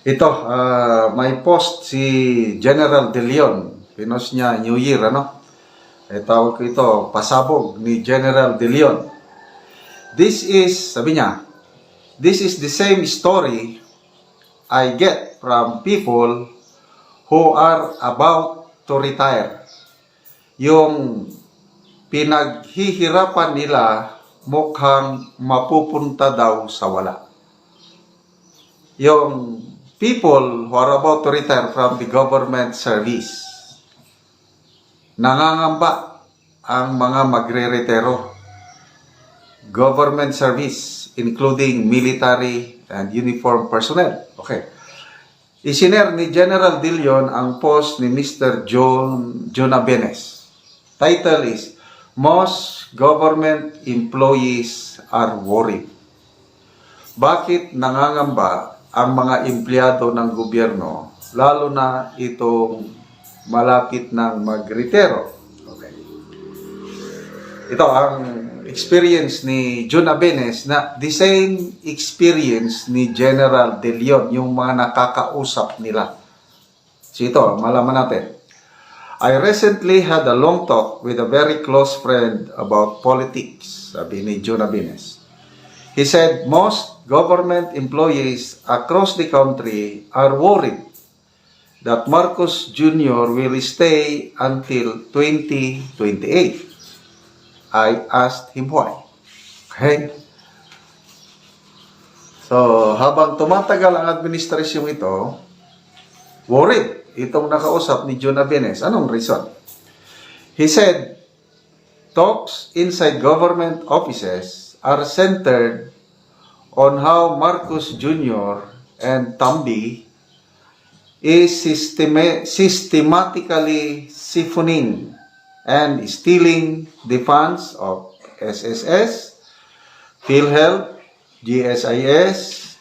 Ito, may post si General De Leon. Pinost niya New Year, ano? Tawag ko ito, pasabog ni General De Leon. Sabi niya, this is the same story I get from people who are about to retire. Yung pinaghihirapan nila mukhang mapupunta daw sa wala. Yung people who are about to retire from the government service, nangangamba ang mga magre-retiro. Government service, including military and uniform personnel. Okay. Isinare ni General De Leon ang post ni Mr. John Abenes. Title is, Most Government Employees Are Worried. Bakit nangangamba ang mga empleyado ng gobyerno, lalo na itong malapit ng mag-retiro? Okay. Ito ang experience ni John Abenes, na the same experience ni General De Leon, yung mga nakakausap nila. So ito, malaman natin. I recently had a long talk with a very close friend about politics, sabi ni John Abenes. He said most government employees across the country are worried that Marcos Jr. will stay until 2028. I asked him why. Okay? So, habang tumatagal ang administrasyong ito, worried itong nakausap ni John Abenes. Anong reason? He said, talks inside government offices are centered on how Marcos Jr. and Tambi is systematically siphoning and stealing the funds of SSS, PhilHealth, GSIS,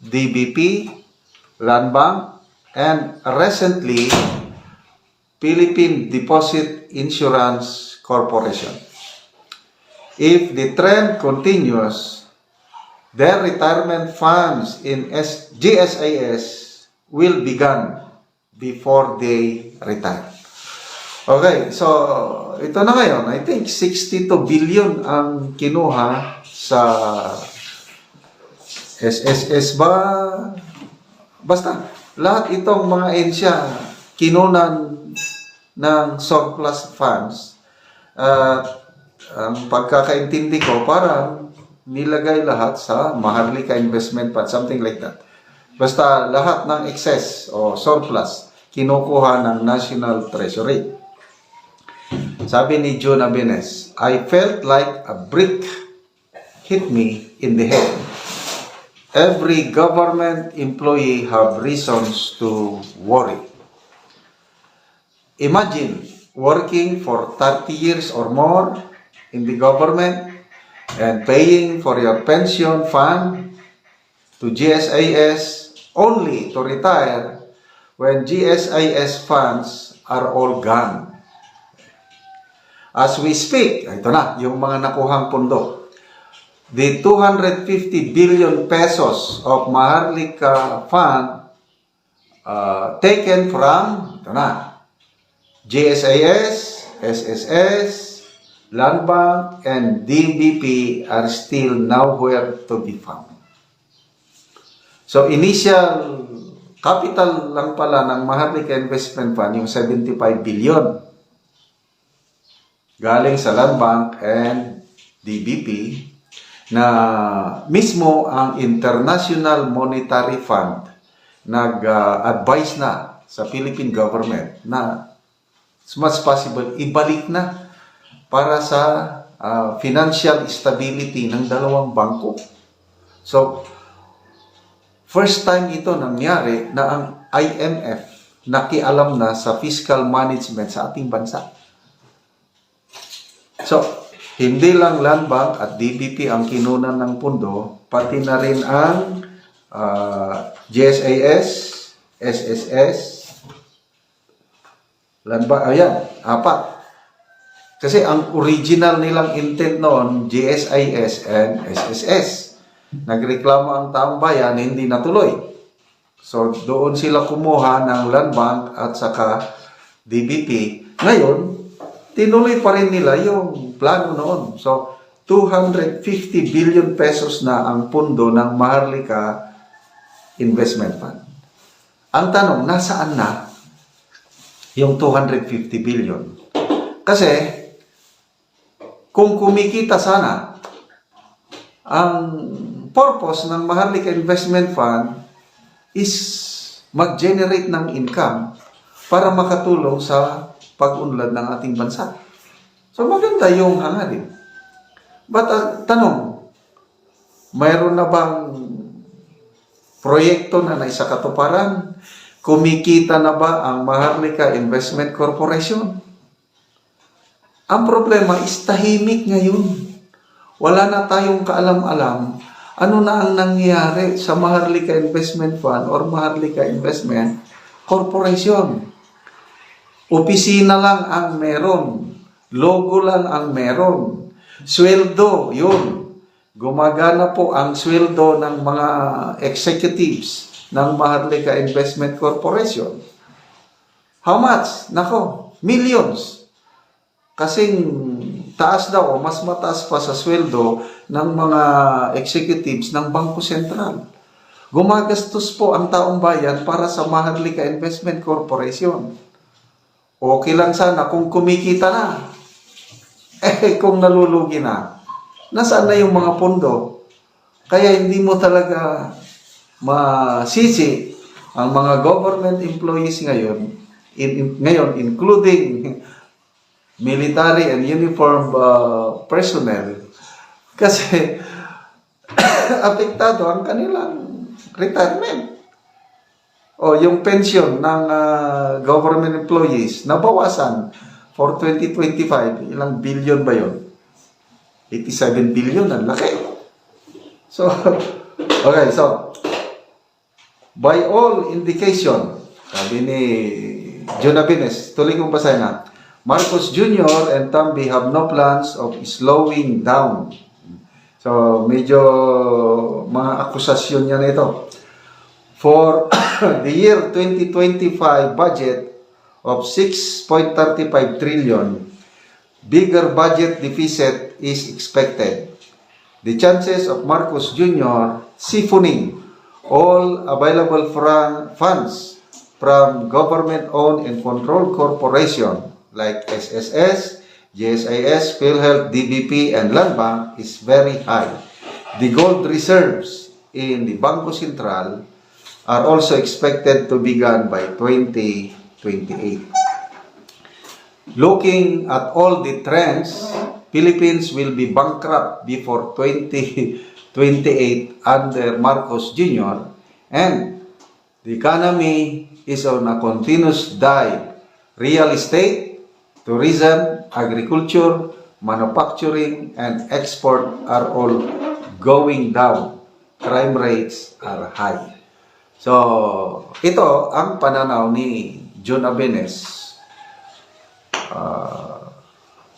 DBP, Land Bank, and recently, Philippine Deposit Insurance Corporation. If the trend continues, their retirement funds in GSIS will be gone before they retire. Okay, so ito na ngayon. I think 62 billion ang kinuha sa SSS ba? Basta, lahat itong mga ensya kinunan ng surplus funds. Ang pagkakaintindi ko, parang nilagay lahat sa Maharlika Investment Fund, something like that. Basta lahat ng excess o surplus kinukuha ng National Treasury. Sabi ni John Abenes, I felt like a brick hit me in the head. Every government employee have reasons to worry. Imagine working for 30 years or more in the government and paying for your pension fund to GSIS only to retire when GSIS funds are all gone. As we speak, ito na, yung mga nakuhang pondo. The 250 billion pesos of Maharlika Fund taken from, ito na, GSIS, SSS, Land Bank, and DBP are still nowhere to be found. So, initial capital lang pala ng Maharlika Investment Fund, yung 75 billion. Galing sa Land Bank and DBP, na mismo ang International Monetary Fund nag-advise na sa Philippine government na as much possible ibalik na para sa financial stability ng dalawang bangko. So, first time ito nangyari na ang IMF nakialam na sa fiscal management sa ating bansa. So, hindi lang Land Bank at DBP ang kinunan ng pundo, pati na rin ang GSIS, SSS, Land Bank, ayan, 4. Kasi ang original nilang intent noon, GSIS and SSS. Nagreklamo ang taong bayan, hindi natuloy. So, doon sila kumuha ng Land Bank at saka DBP. Ngayon, tinuloy pa rin nila yung plano noon. So, 250 billion pesos na ang pundo ng Maharlika Investment Fund. Ang tanong, nasaan na yung 250 billion? Kasi, kung kumikita sana, ang purpose ng Maharlika Investment Fund is mag-generate ng income para makatulong sa pag-unlad ng ating bansa. So, maganda yung hangarin. But, tanong, mayroon na bang proyekto na naisakatuparan? Kumikita na ba ang Maharlika Investment Corporation? Ang problema is tahimik ngayon. Wala na tayong kaalam-alam ano na ang nangyayari sa Maharlika Investment Fund or Maharlika Investment Corporation. Opisina lang ang meron. Logo lang ang meron. Sweldo, yun. Gumagana po ang sweldo ng mga executives ng Maharlika Investment Corporation. How much? Nako, millions. Kasing taas daw, mas mataas pa sa sweldo ng mga executives ng Bangko Sentral. Gumagastos po ang taong bayan para sa Maharlika Investment Corporation. Okay lang sana kung kumikita na. Kung nalulugi na, nasaan na yung mga pondo? Kaya hindi mo talaga masisi ang mga government employees ngayon, including military and uniform personnel, kasi apektado ang kanilang retirement. O yung pension ng government employees nabawasan for 2025, ilang billion ba yun? 87 billion, ang laki. So, okay, so, by all indication, sabi ni John Abines, tuloy kong basahin na, Marcos Jr. and Tambi have no plans of slowing down. So, medyo mga akusasyon niya na ito. For the year 2025 budget of 6.35 trillion, bigger budget deficit is expected. The chances of Marcos Jr. siphoning all available funds from government-owned and controlled corporations like SSS, GSIS, PhilHealth, DBP, and Land Bank is very high. The gold reserves in the Bangko Sentral are also expected to begin by 2028. Looking at all the trends, Philippines will be bankrupt before 2028 under Marcos Jr. and the economy is on a continuous dive. Real estate, tourism, agriculture, manufacturing, and export are all going down. Crime rates are high. So, ito ang pananaw ni John Abines.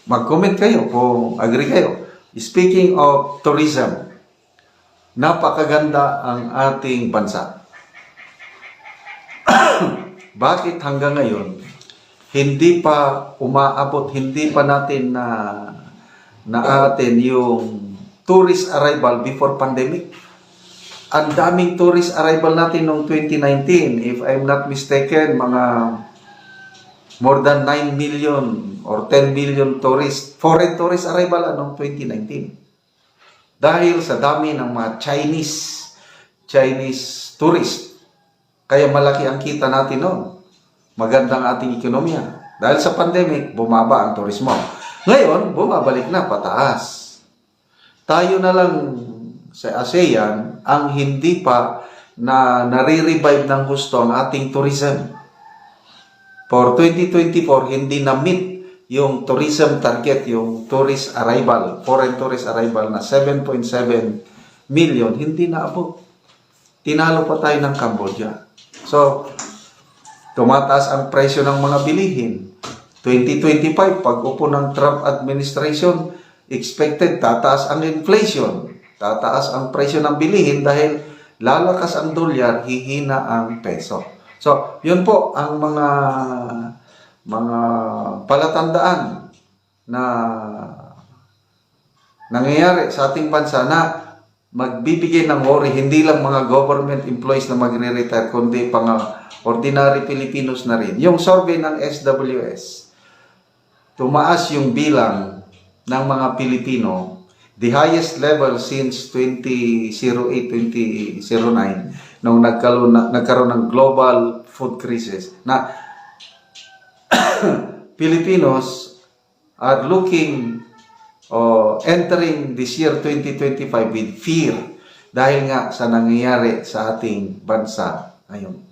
Mag-comment kayo kung agree kayo. Speaking of tourism, napakaganda ang ating bansa. Bakit hanggang ngayon hindi pa umaabot, hindi pa natin na-atin yung tourist arrival before pandemic? Ang daming tourist arrival natin noong 2019. If I'm not mistaken, mga more than 9 million or 10 million foreign tourist arrival noong 2019. Dahil sa dami ng mga Chinese tourist. Kaya malaki ang kita natin noon. Magandang ating ekonomiya. Dahil sa pandemic, bumaba ang turismo. Ngayon, bumabalik na pataas. Tayo na lang sa ASEAN ang hindi pa nare-revive ng gusto ang ating tourism. For 2024, hindi na-meet yung tourism target, yung tourist arrival, foreign tourist arrival na 7.7 million, hindi naabot. Tinalo pa tayo ng Cambodia. So, tumataas ang presyo ng mga bilihin. 2025, pag-upo ng Trump administration, expected tataas ang inflation, tataas ang presyo ng bilihin dahil lalakas ang dolyar, hihina ang peso. So, yun po ang mga palatandaan na nangyayari sa ating bansa na magbibigay ng worry, hindi lang mga government employees na magre-retire, kundi pang ordinary Filipinos na rin. Yung survey ng SWS, tumaas yung bilang ng mga Pilipino, the highest level since 2008-2009, nung nagkaroon ng global food crisis, na Filipinos are looking entering this year 2025 with fear dahil nga sa nangyayari sa ating bansa ngayon.